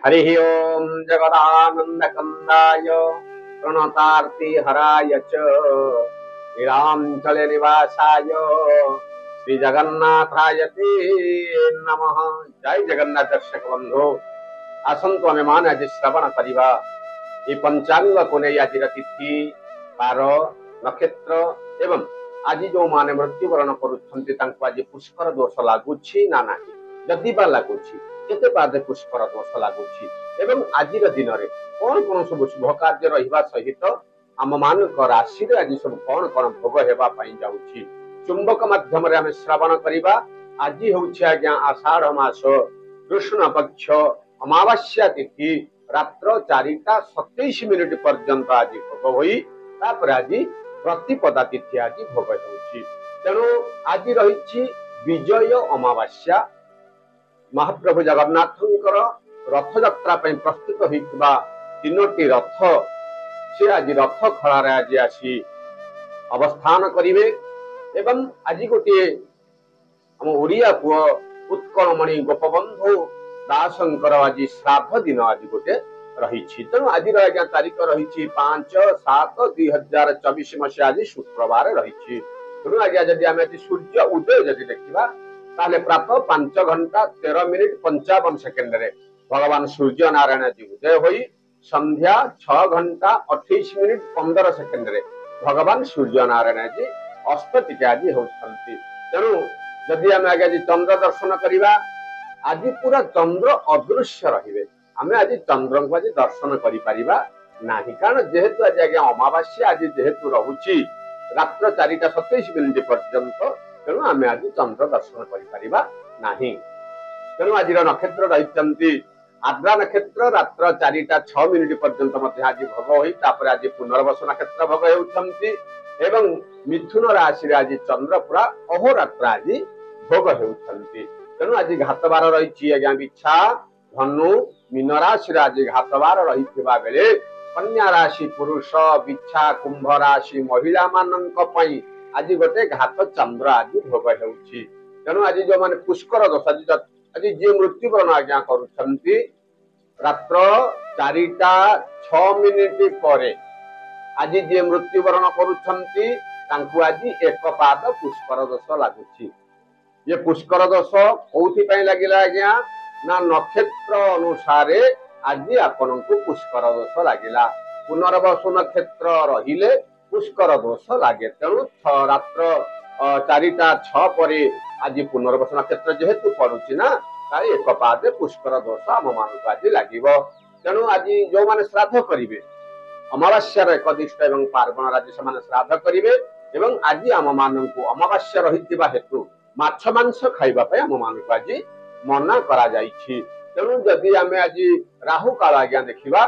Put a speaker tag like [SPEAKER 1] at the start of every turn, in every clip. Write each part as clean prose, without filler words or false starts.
[SPEAKER 1] हरि ओम जगदानंदकंदाय प्रणतार्ति हराय च नीलांचल निवासाय श्री जगन्नाथाय ते नमः। जय जगन्नाथ दर्शक बंधु आसंतु आमे मान आज श्रवण करिबा ए पंचांग को नै आज तिथि बार नक्षत्र एवं आज जो माने मृत्युवरण करुछन्ति तांको आज पुष्कर दोष लागुछि ना नाही जदि बा लागुछि केते पादे पुष्कर दोष लागुछि एवं आजिर दिन रे कोन कोन सब शुभ कार्य रहिबा सहित आम मानक राशि रे आज सब कोन कोन भोग हेबा पई जाउछि चुंबक माध्यम रे हम श्रवण करिबा। आज होछि आज्ञा आषाढ़ मास कृष्ण पक्ष अमावास्या तिथि रात्र 4:27 पर्यंत आज भोग होई तापर आज प्रतिपदा तिथि आज भोग होछि। तेणु आज रहिछि विजय अमावास्या महाप्रभु जगन्नाथंकर रथ यात्रा प्रस्तुत होइतिबा तीनोटी रथ से आज रथ खलारे आज आसी अवस्थान करिवे एवं आज गोटे हम ओडिया पुओ उत्कलमणि गोपबंधु दासंकर आज श्राद्ध दिन आज गोटे रही। तेणु आज तारीख रही 5/7/2024 मसीहा आज शुक्रवार रही। तेणु आज जदि आम आज सूर्य उदय जदि देखा ताले प्रातः 5:13:55 भगवान सूर्य नारायण जी उदय होई संध्या 6:28:15 भगवान सूर्य नारायण जी अस्त टिके आज होती। तेणु जदि आम आज चंद्र दर्शन करवा आज पूरा चंद्र अदृश्य रहिबे आम आज चंद्र को आज दर्शन करिपरिबा नाही कारण जेहेतु आज आज्ञा अमावास्या आज जेहेतु रहुची रात्र 4:27 पर्यंत तेणु आम आज चंद्र दर्शन करिपरिबा नाही। तेणु आज नक्षत्र रही आद्रा नक्षत्र रात्र 4:06 पर्यंत आज भोग होई तापर आज पुनर्वस नक्षत्र भोग होउछंती एवं मिथुन राशि आज चंद्र पूरा अहोरात्र आज भोग होउछंती। तेणु आज घातबार रही आज्ञा बिछा धनु मीन राशि आज घातबार रही बेले कन्या राशि पुरुष बिछा कुंभ राशि महिला मानक पई आज गोटे घात चंद्र आज भोग होउछि। तेणु आज जो माने पुष्कर दोष आज जे मृत्युवरण आज्ञा करुछंती रात्र 4:06 परे आज जे मृत्युवरण करुछंती तांकु आज एक पाद पुष्कर दोष लागुछि। ये पुष्कर दोष कोथि पई लागिला आज्ञा ना नक्षत्र अनुसारे आज आपन को पुष्कर दोष लागिला। पुनर्वसु नक्षत्र रहिले पुष्कर दोष लागे। तेणु रात्र 4:06 परे आज पुनर्वस नक्षत्र जेहेतु पड़ुछि ना ताई एक पादे पुष्कर दोष आम मानक आज लागिब। तेणु आज जो माने श्राद्ध करिवे अमावास्या एकदिष्ट एवं पार्वण आज से श्राद्ध करिवे एवं आज आम मानक अमावास्या रहितिबा हेतु माछ मांस खाइबा पय आम मानक आज मना करा जाइछि। तेणु जदि आमे आज राहु काल आज्ञा देखिबा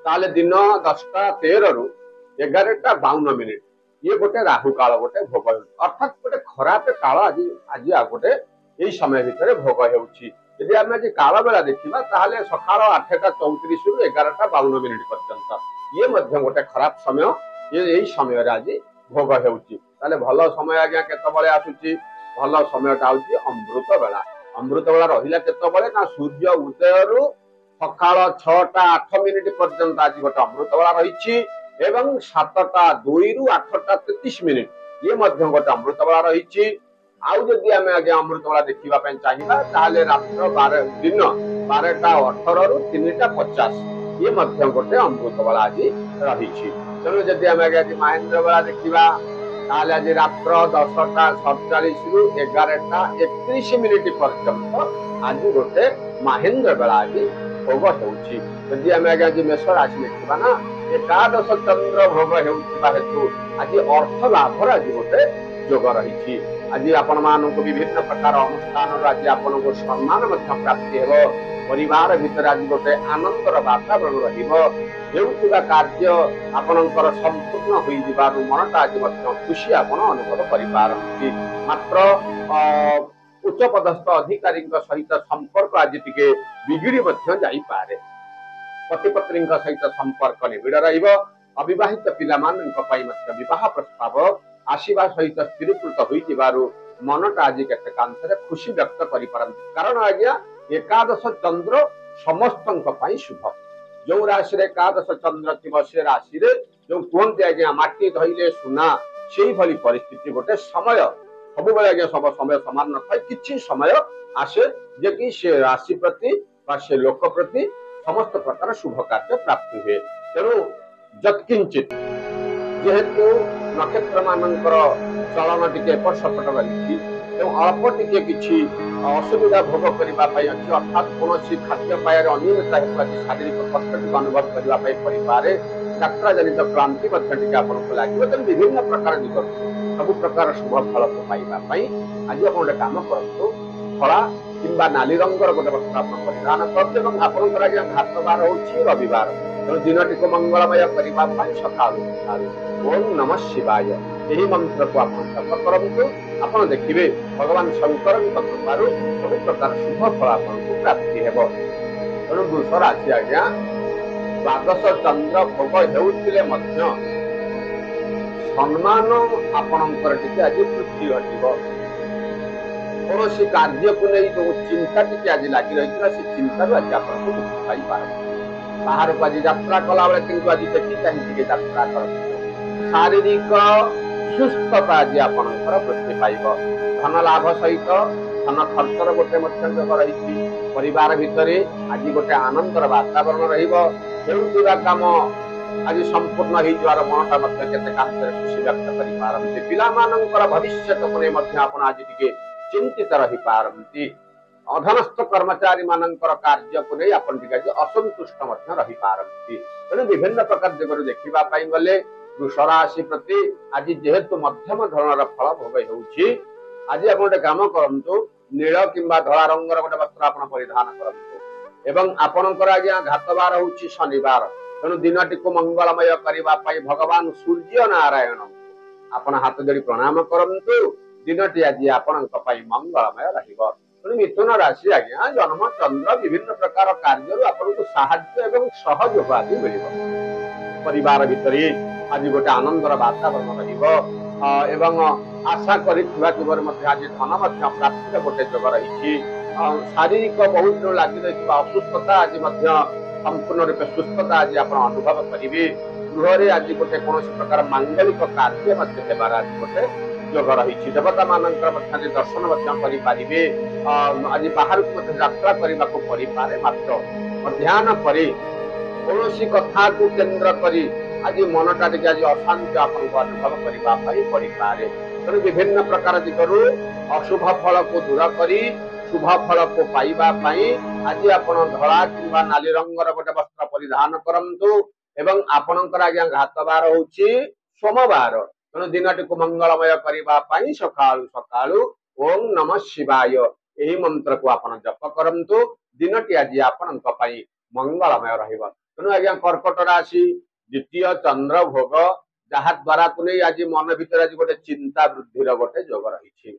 [SPEAKER 1] ताले दिन 10:13 रु 11:52 ये गोटे राहु काल गोटे भोग अर्थात गोटे खराब काल आज आज आ गोटे यही समय भितर भोग होउछि। यदि आमे आज काल बेला देखिबा ताले सकाळ 8:34 रु 11:52 पर्यंत ये मध्य गोटे खराब समय ये यही समय आज भोग होउछि। ताले भलो समय आज्ञा केतबळे आसुछि भलो समयटा होउछि अमृत बेला। अमृत बेला रहिला केतबळे ना सूर्य उदय रु सकाळ 6:08 पर्यंत आज गोटे अमृत बेला रहिछि एवं 7:02 रु 8:33 ये मध्य गोटे अमृत बेला रहिछि। आउ जदि आमे आगे अमृत बेला देखिबा पय चाहिबा ताले रात्र 12 दिन 12:18 रु 3:50 ये मध्य गोटे अमृत बेला आज रहिछि। तेणु जदि आमे आगे महेंद्र बेला देखिबा ताले आज रात्र 10:47 रु 11:31 पर्यंत आज गोटे महेंद्र बेला आज भोग होउछि। जदि आमे आगे मेष राशि देखिबा ना एकादश चंद्र भोग होउथिबा हेतु आज अर्थ लाभर आज गोटे जोग रही। आज आपण मानक विभिन्न प्रकार अनुष्ठान आज आपण को सम्मान प्राप्ति हेबो परिवार भीतर आज गोटे आनंदर वातावरण रहिबो हेउथिबा कार्य आपणकर संपूर्ण होई जिबारु मनटा आज मध्य खुशी आपण अनुभव करि पारंती। मात्र उच्च पदस्थ अधिकारी सहित संपर्क आज टिके बिगिड़ी मध्य जाई पारे। पति पत्नी सहित संपर्क निबिड़ रहिबो। अविवाहित पिला मानक पई मध्य विवाह प्रस्ताव आसवा सहित स्थिरीकृत हो मनटा आज केतकांशरे खुशी व्यक्त करिपारନ୍ତି कारण आज्ञा एकादश चंद्र समस्त शुभ जो राशि एकादश चंद्र थी से राशि जो कहते आज्ञा माटी धइले सुना से भली परिस्थिति गोटे समय सब आज्ञा सब समय सामान न था कि समय आसे जे कि से राशि प्रति से लोक प्रति समस्त प्रकार शुभ कार्य प्राप्ति हुए तेणु यत्किंचित जेहेतु नक्षत्र मानकर चलन टी एपट सपट रही अल्प टे कि असुविधा भोग करने अर्थात कौन खाद्य पायर अनियमित हेतु शारीरिक कष्ट टी अनुभव करने यात्रा जनित क्लांति लगे तेनाली विभिन्न प्रकार दिगो सब प्रकार शुभ फल को पाइबापी आज आप गोटे कम करूँ धला कि नाली रंगर गोटे वस्त्र आप परिधान करें आपंकर आज घात बार हो रविवार तेणु दिन टी मंगलमय करने सका ओम नमः शिवाय यही मंत्र को आप जप करूँ आप देखिए भगवान शंकर कृपारू सब प्रकार शुभ फल आपको प्राप्ति हो तेणु वृष राशि आज्ञा द्वादश चंद्र भोग होते सम्मान आपणकर टी आज वृद्धि घटव कौन कार्य को नहीं जो चिंता टी आज लगी रही से चिंता आज आपको मुक्ति पाइबार बाहर को आज यात्रा कला बेले किंतु आज देखी कहीं यात्रा कर शारीरिक सुस्थता आज आपणकर वृद्धि पाइब धन लाभ सहित धन खर्चर गोटे रही परिवार भितर आज गोटे आनंदर वातावरण रहा काम आज संपूर्ण हो मनटा खुशी व्यक्त कर पिलामानंकर भविष्य को नहीं आज टिके चिंतित रही पारती अधनस्थ कर्मचारी मानकर कार्य को नहीं आप असंतुष्ट रही पारती तेणु विभिन्न प्रकार दिगरू देखा गले वृष राशि प्रति आज जेहेतु मध्यम धरण फल भोग हो आज आप गोटे कम करूँ नील कि धला रंगर गोटे वस्त्र आप परिधान करूँ एवं आपणकर आज्ञा घातबार हूँ शनिवार तेणु दिन टी मंगलमय करने भगवान सूर्य नारायण आपण हाथ जोड़ी प्रणाम करूँ दिनटी आज आपण मंगलमय रही मिथुन राशि आज्ञा जन्म चंद्र विभिन्न प्रकार कार्य आपको साहाय्य सहयोग आदि मिल परिवार भितर आज गोटे आनंदर वातावरण एवं आशा कर आज धन प्राप्ति गोटे जोग रही शारीरिक बहुत दिन लगी रही असुस्थता आज संपूर्ण रूपे सुस्थता आज आप अनुभव करेंगे गृह आज गोटे कौन प्रकार मांगलिक कार्य आज गोटे जोग रही देवता मान दर्शन करेंगे आज बाहर को यात्रा करने को पड़े मात्र ध्यान पर कौन कथा को केन्द्र करी आज मनटा टे आज अशांति आपको अनुभव करने पड़े तेणु विभिन्न प्रकार दिगरू अशुभ फल को दूर करी शुभ फल को पाइबापी आज आप धला कि नाली रंगर गोटे वस्त्र परिधान करूँ एवं आपणकर आज्ञा घातबार हूँ सोमवार तेणु दिन टी मंगलमय करने सका सका ओम नमः शिवाय यही मंत्र को आप जप करूँ दिन टी आज आपण मंगलमय रहा तेणु आज्ञा कर्कट राशि द्वितीय चंद्र भोग जहा द्वारा को नहीं आज मन भीतर आज गोटे चिंता वृद्धि गोटे जोग रही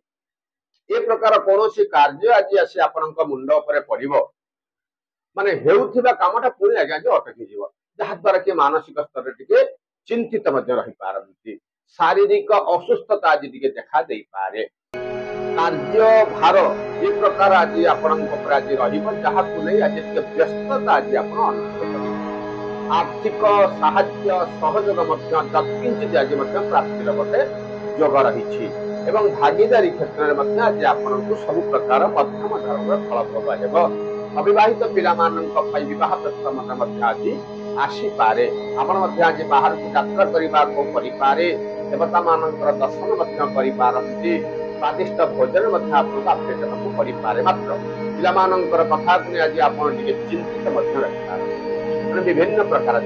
[SPEAKER 1] ए प्रकार कौन कार्य आज आसी आपण मुंड उपर पड़ो माने हेउथिबा कामटा पुणी आज्ञा जो अटकी जीव जहा द्वारा कि मानसिक स्तर टिके चिंतित रही पारती शारीरिक असुस्थता आज टिके देखा दे पारे कार्य भार ए प्रकार आज आपण आज रहा नहीं आज व्यस्तता आज आप आर्थिक साहाय्य सहयोग किंचित आज प्राप्तिर गोटे जोग रही एवं भागीदारी क्षेत्र में आज आपको सब प्रकार मध्यम धरण फल भोग हो अविवाहित पिला बह प्रस्ताव आज आसीपे आप आज बाहर को यात्रा करने देवता मान दर्शन करती स्वादिष्ट भोजन आपको आवेदन को करे मात्र पिलामानंकर कथा को आज आप चिंतित रखिपारे विभिन्न प्रकार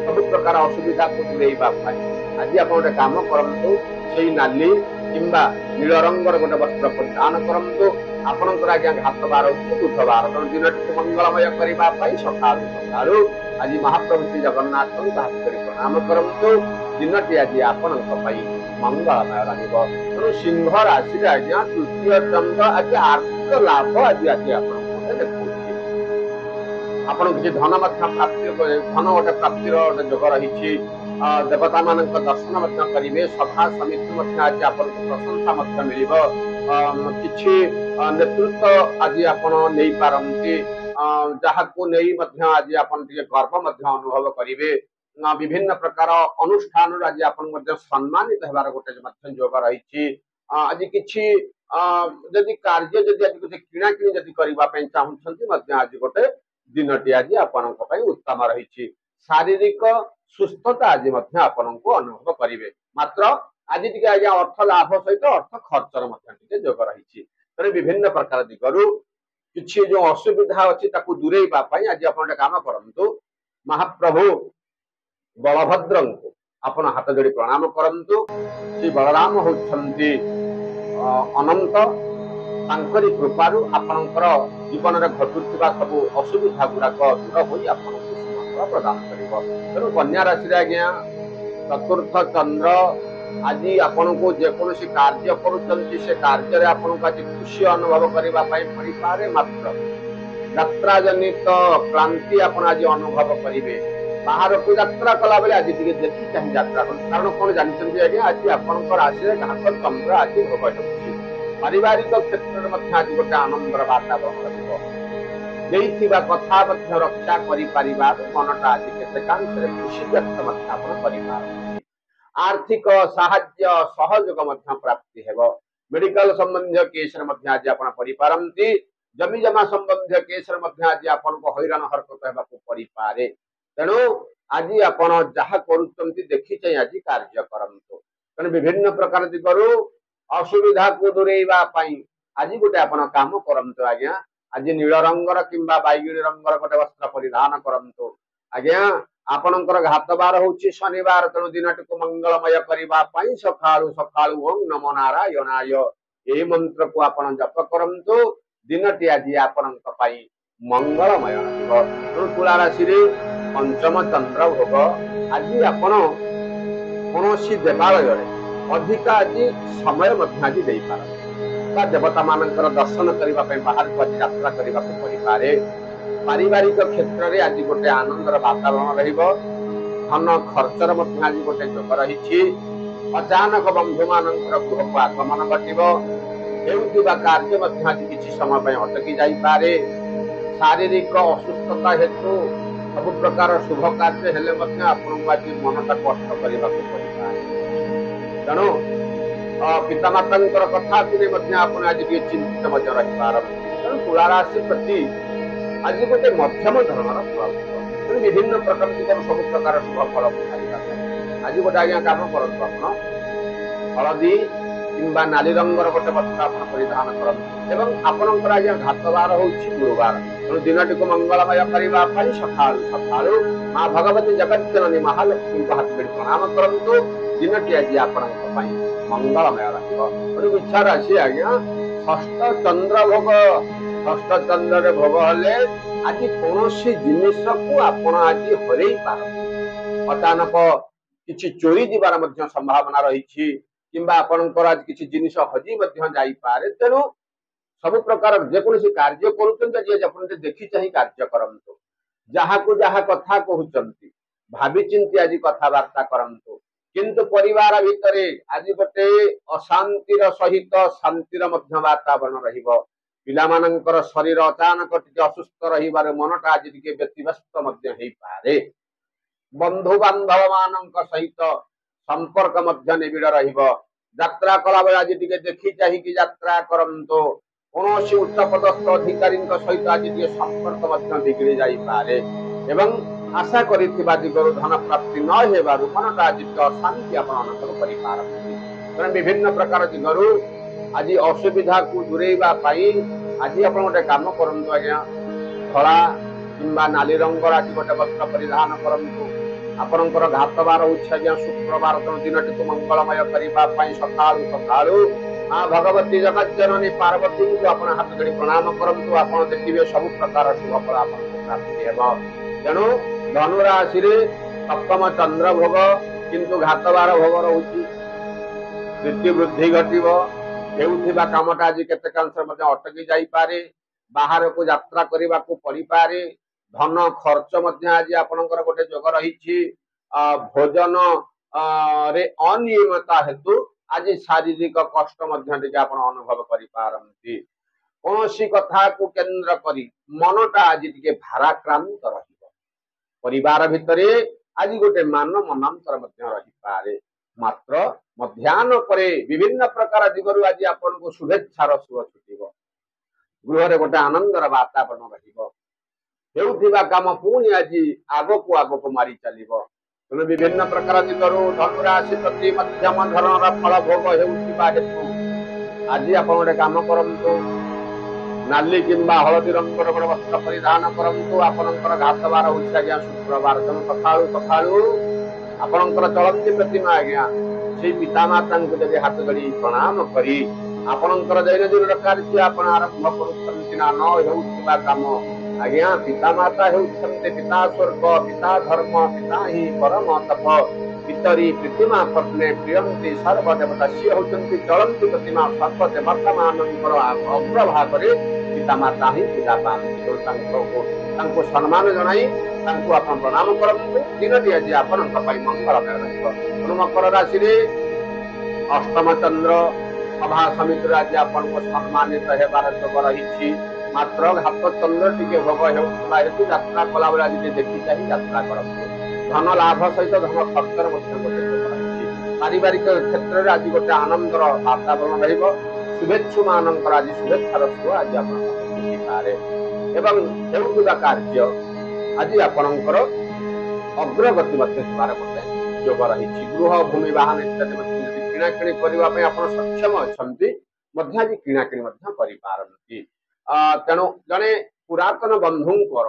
[SPEAKER 1] सब प्रकार असुविधा को दूरेवाई आज आप गोटे कम करूँ से नाली कि नील रंगर गोटे वस्त्र परिधान करूँ आपणकर आज्ञा घातबार हूँ बुधवार तेणु दिन टी मंगलमय करने सका सका आज महाप्रभु श्री जगन्नाथ हाथ कर प्रणाम करूँ दिन टी आज आपण मंगलमय तेणु सिंह राशि आज्ञा तृतीय चंद्र आज आर्थिक लाभ आज आज देखा आपन किसी धन प्राप्ति धन गोटे प्राप्तिर गोटे जोग रही देवता मान दर्शन करेंगे सभा समिति आज आप प्रशंसा मिल कि नेतृत्व आज आपरती जहाँ आज आप गर्व अनुभव करेंगे विभिन्न प्रकार अनुष्ठान आज आप सम्मानित होबार गोटे जोग रही आज कि जदि कार्य जदि आज गोटे किणा कि जदि करने चाहूँगी आज गोटे दिनटी आज आपण उत्तम रही शारीरिक सुस्थता आज आपण को अनुभव करेंगे मात्र आज टी आज अर्थ लाभ सहित अर्थ खर्चर जोग रही तेरे विभिन्न प्रकार दिगरु किसी जो असुविधा अच्छी दूरेबा आज आप काम करूँ महाप्रभु बलभद्र को आपण हाथ जोड़ी प्रणाम करंतु श्री बलराम होती अनंत तांकरी कृपारू आपणकर जीवन में घटुवा सब असुविधा गुड़ाक दूर हो सुमंगल प्रदान कर तेणु कन्या राशि आज्ञा चतुर्थ चंद्र आज आपण को जेकोसी कार्य कर कार्य आपको आज खुशी अनुभव करने पड़ पारे मात्र यात्रा जनित क्रांति आप आज अनुभव करेंगे बाहर को यात्रा कला बेले आज देखी चाहिए यात्रा कारण कौन जानते आज्ञा आज आपंकर राशि घात चंद्र आज भोग होगी पारिवारिक क्षेत्र में आज गोटे आनंदर वातावरण रहा कथा रक्षा कर मनटा आज केतेकांश खुशी व्यक्त कर आर्थिक साहाय्य सहयोग प्राप्ति हेब मेडिकल संबंधी केस आज आप पढ़ी पारती जमी जमा संबंधी केस आज आपन को हैरान हरकत होगा पड़ पारे तेणु आज आप जहाँ कर देखी चाहिए आज कार्य करंतु तेणु विभिन्न प्रकार दिगरु असुविधा को दूरेबा आज गोटे आप काम करंतु आज्ञा आज नील रंगर किंबा बैगणी रंगर गोटे वस्त्र परिधान करंतु आज्ञा आपणकर घात बार होची शनिवार तेणु दिनटी को मंगलमय करने सकाळु सकाळु ओं नमो नारायणाय यही मंत्र को आप जप करंतु दिनटी आज आपण मंगलमय तेणु तुला राशि पंचम चंद्र भोग आज आपण कौन देवालय अधिक आज समय आज दे पार देवता मानकर दर्शन करने बाहर को आज यात्रा करने को पड़ पारे पारिवारिक क्षेत्र में आज गोटे आनंदर वातावरण धन खर्चर आज गोटे जोग रही अचानक बंधु मान गृह को आगमन घटवा कार्य आज किसी समय अटकी जापे शारीरिक असुस्थता हेतु सब प्रकार शुभ कार्य हेले आपको आज मनटा कष्ट करने को पड़ तेणु पितामाता कथा को आज चिंतित रही पार तेणु तुला राशि प्रति आज गोटे मध्यम धर्मर फल तेणु विभिन्न प्रकार सब प्रकार शुभ फल आज गोटे आज्ञा काम करूँ आप हलदी किंबा नाली रंगर गोटे वस्त्र आप परिधान करूँ आपणकर आज्ञा घातबार हूँ गुरुवार तेणु दिनटी को मंगलमय करने सकाळु सकाळु माँ भगवती जगज्जननी महालक्ष्मी को हाथ जोड़ी प्रणाम करंतु दिनटी आज आपण मंगलमय रही इच्छा राशि आज्ञा षष्ठ चंद्र भोग षष्ठ चंद्र भोग हेले आज कौन जिनिस को आपण आज हर पार अचानक किसी चोरी जीवार संभावना रही किंबा आपणकर आज किसी जिनिस हजि जापे तेणु सब प्रकार जेकोसी कार्य कर देखी चाहिए कार्य करंतु जहाँ को जहाँ कथा कहते भावी चिंती आज कथबार्ता करंतु किंतु परिवार भितर आज गोटे अशांतिर सहित शांतिर वातावरण रहिबो पिलामानंकर शरीर अचानक टिके असुस्थ रहिबार मनटा आज टिके व्यतिव्यस्त मध्य हेई पारे बंधु बांधव मानक सहित संपर्क मध्य निबिड़ रहिबो यात्रा कला बेला आज टिके देखी चाहिए यात्रा करंतु कौन उच्च पदस्थ अधिकारी सहित आज टिके संपर्क मध्य बिगड़ी जाई पारे एवं आशा करिथिबा दिगरु धन प्राप्ति न हेबारु मनटा आज अशांति आपण अनुभव करि पारନ୍ତି तेणु विभिन्न प्रकार दिगरु आज असुविधा को दूरेबा आज आप गोटे काम करंतु आज्ञा धला किंबा नाली रंगर आज गोटे वस्त्र परिधान करंतु आपणकर घात बार होछि आज्ञा शुक्रवार तेणु दिनटी को मंगलमय करने सकाळु सकाळु माँ भगवती जगज्जननी पार्वती को आप हाथ जोड़ी प्रणाम करंतु आप देखिए सब प्रकार शुभ फल आपको प्राप्ति हेबो तेणु धनुराशि सप्तम चंद्र भोग किंतु घात बार भोग रही वृद्धि वृद्धि घटव हेउथिबा कामटा आज केतेकांश अटकी जापे बाहर को यात्रा करने को पड़ पारे धन खर्च आज आपणकर गोटे जोग रही भोजन रे अनियमितता हेतु आज शारीरिक कष्ट अनुभव करि कौन सी कथा को केंद्र करी मनटा आज टिके भाराक्रांत रहिबो परिवार भितरे आज गोटे मान मनांतर रही पारे मात्र मध्याह्न परे विभिन्न प्रकार दिगरु आज आपन को शुभेच्छार सुख छुटिबो गृह गोटे आनंदर वातावरण रहिबो हेउथिबा काम पुणी आज आगो को मारी चलिबो तेणु विभिन्न प्रकार दिगरु धनुराशि प्रति मध्यम धरणर फल भोग हेउथिबा हेतु आज आप गोटे काम करंतु नाली किंबा हलदी रंगर गोटे वस्त्र परिधान करंतु आपनकर घात बार होछि आज्ञा शुक्रवार तेणु सकाळु सकाळु आपनकर चलंती प्रतिमा आज्ञा से पितामाता को जदि हाथ जोड़ी प्रणाम करी आपनकर दैनंदिन कार्य आपण आरंभ करुछंती ना न हेउथिबा काम आज्ञा पितामाता हेउछंते पिता स्वर्ग पिता धर्म पिता ही परम तप पितरी प्रतिमा पत्ने प्रियंती सर्वदेवता सी होचंती चलंती प्रतिमा सर्वदेवता मानकर अग्रभागरे पितामाता ही पिता पांति तांको सम्मान जनाई तांको आपण प्रणाम करंतु दिनटी आज आपनक पई मंगलमय रहिबो मकर राशि रे अष्टम चंद्र सभा समिति आज आपनको सम्मानित हेबार योग रही मात्र घात चंद्र टिके भोग हेउथला हेतु यात्रा कला बेला जे देखि चाहि यात्रा करंतु धन लाभ सहित धन खर्चर गोटे रही पारिवारिक क्षेत्र में आज गोटे आनंदर वातावरण रहिबो शुभेच्छु मानकर आज शुभेच्छार सुख आज पारे एवं हेउथुबा कार्य आज आपणकर अग्रगति होबार गोटे योग रही गृह भूमि वाहन इत्यादि किणाकिणी करने आप सक्षम अच्छा आज किणाकिणी करि तेणु जड़े पुरातन बंधुंकर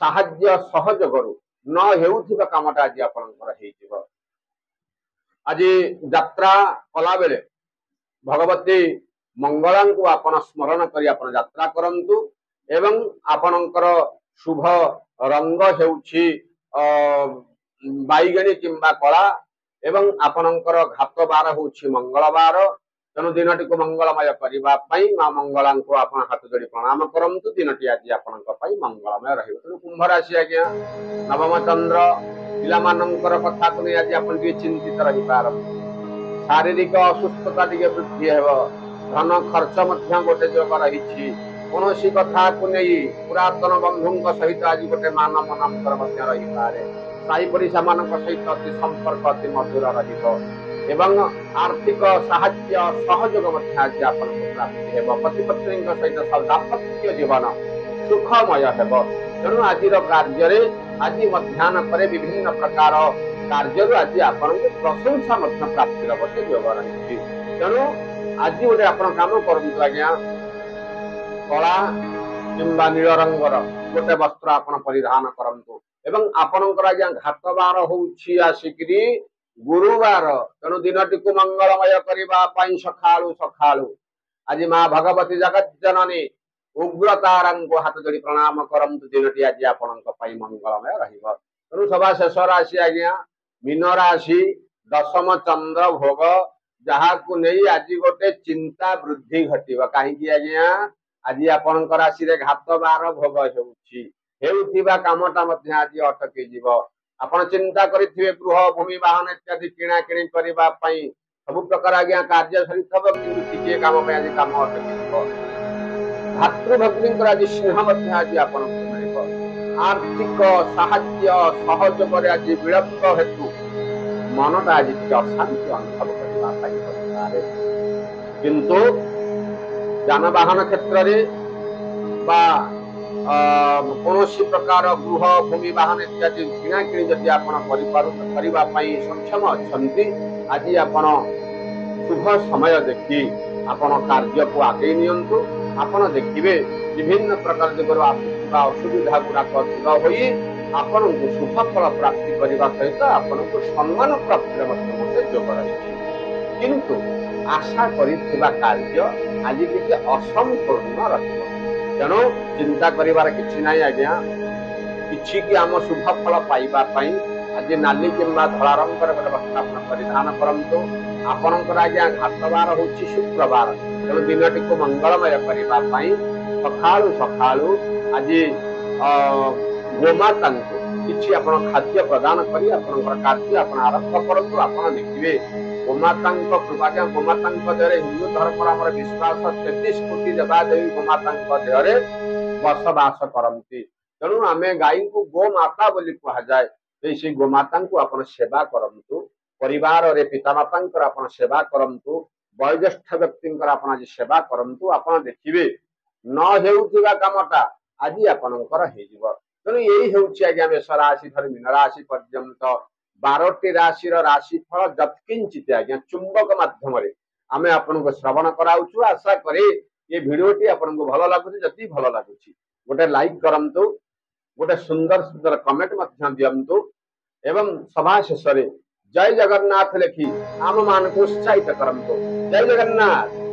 [SPEAKER 1] साहाय्य सहयोगरु न हेउथिबा कामटा आज आपणकर हेइजिबो आज यात्रा कला बेले भगवती मंगला को आपण स्मरण करी आपण यात्रा करंतु एवं आपणकर शुभ रंग हेउछि बाईगणी किंबा कला एवं आपणकर घात बार होछि मंगलवार तेणु दिनटी को मंगलमय करबा पई मां मंगला को आपण हाथ जोड़ी प्रणाम करंतु दिनटी आज आपणक पई मंगलमय रहिबो तेणु कुंभ राशि आज्ञा नवम चंद्र पिला मानकर कथा को आज आपण के चिंतित रहि पारम शारीरिक असुस्थता टिके वृद्धि हेबो धन खर्च मध्य गोटे योग रही कौन सी कथा को नहीं पुरातन बंधुंक सहित आज गोटे मान मनांतर मध्य रही पारे साई पड़िशा मान सहित अति संपर्क अति मधुर रहिबो एवं आर्थिक साहाय्य सहयोग मध्य आज आपन प्राप्ति हेबो पति पत्नी सहित दाम्पत्य जीवन सुखमय हेबो तेणु आज कार्य रे आज मध्याह्न पर विभिन्न प्रकार कार्य आज आपन प्रशंसा मध्य प्राप्ति गोटे योग रही तेणु आज गोटे आपण काम करंतु आज्ञा कला किंबा नील रंगर गोटे वस्त्र आपण परिधान करंतु एवं आपणकर आज्ञा घात बार होउछि आसिकरी गुरुवार तेणु दिनटी को मंगलमय करने सकाळु सकाळु आज माँ भगवती जगत जननी उग्रतारंग हाथ जोड़ी प्रणाम करंतु दिनटी आज आपणक पई मंगलमय रहिबो तेणु सभा शेष राशि आज्ञा मीन राशि दशम चंद्र भोग जहाँ को नहीं आज गोटे चिंता वृद्धि घटिबो कहीं आज्ञा आज आपणक राशि रे घात बार भोग हेउथिबा कामटा मध्य आज अटकी जीवो आपण चिंता करिथिबे गृह भूमि वाहन इत्यादि किणा किणी करबा पई सब प्रकार आज्ञा कार्य सरिथबो किंतु टिके काम पे आज काम अटकिबो भातृ भगिनींकर आज स्नेह मध्य आज आपण मिलिबो आर्थिक साहाय्य सहयोग रे आज विलंब हेतु मनटा आज अशांति अनुभव करबा पई पारे किंतु जानवाहन क्षेत्र रे बा कौन प्रकार गृह भूमि वाहन इत्यादि किणा किणी जदि आपण सक्षम अच्छा आज आपण शुभ समय देखी आपण कार्य को आगे नियंतु आपण देखिए विभिन्न प्रकार दिगर आसुवा असुविधा गुड़ाक दूर होई आपण को शुभ फल प्राप्ति करने सहित आपण को सम्मान प्राप्ति गोटे योग रही किंतु आशा करिथिबा कार्य आज टिके असंपूर्ण रहिबो तेणु चिंता करिवार किछि नाही आज्ञा किछि कि आम शुभ फल पाइबा पई आज नाली किंबा धला रंगर गोटे वस्त्र आपण परिधान करंतु आपणकर आज्ञा घातवार होछि शुक्रवार तेणु दिनटी को मंगलमय करबा पई सकाळु सकाळु आज गोमाता किछि आपण खाद्य प्रदान करी आपणकर कार्य आपण आरंभ करतु। आपण देखिबे गोमातांक कृपा के गोमातांक देहरे हिंदू धर्म आमर विश्वास 33 कोटी देवादेवी गोमातांक देहरे बसवास करती। तेणु आमे गाई को गोमाता बोली कहा जाए। से गोमाता को आपण सेवा करंतु। परिवार रे पितामातांकर आपण सेवा करंतु। वयोज्येष्ठ व्यक्तिंकर आपण आज सेवा करंतु। आपण देखिबे न हेउथिबा कामटा आज आपणकर हेजिव। तेणु यही हेउछि आज्ञा मेष राशि धरि मीन राशि पर्यंत 12टी राशि राशिफल जत्किंचित आज्ञा चुंबक माध्यम आमे आपनको श्रवण कराउछु। आशा करे ये भिडियोटी आपनको भल लागुछि। जति भल लागुछि गोटे लाइक करंतु, गोटे सुंदर सुंदर कमेंट मध्य दियंतु एवं सभा शेष जय जगन्नाथ लिखि आम मान को उत्साहित करंतु। जय जगन्नाथ।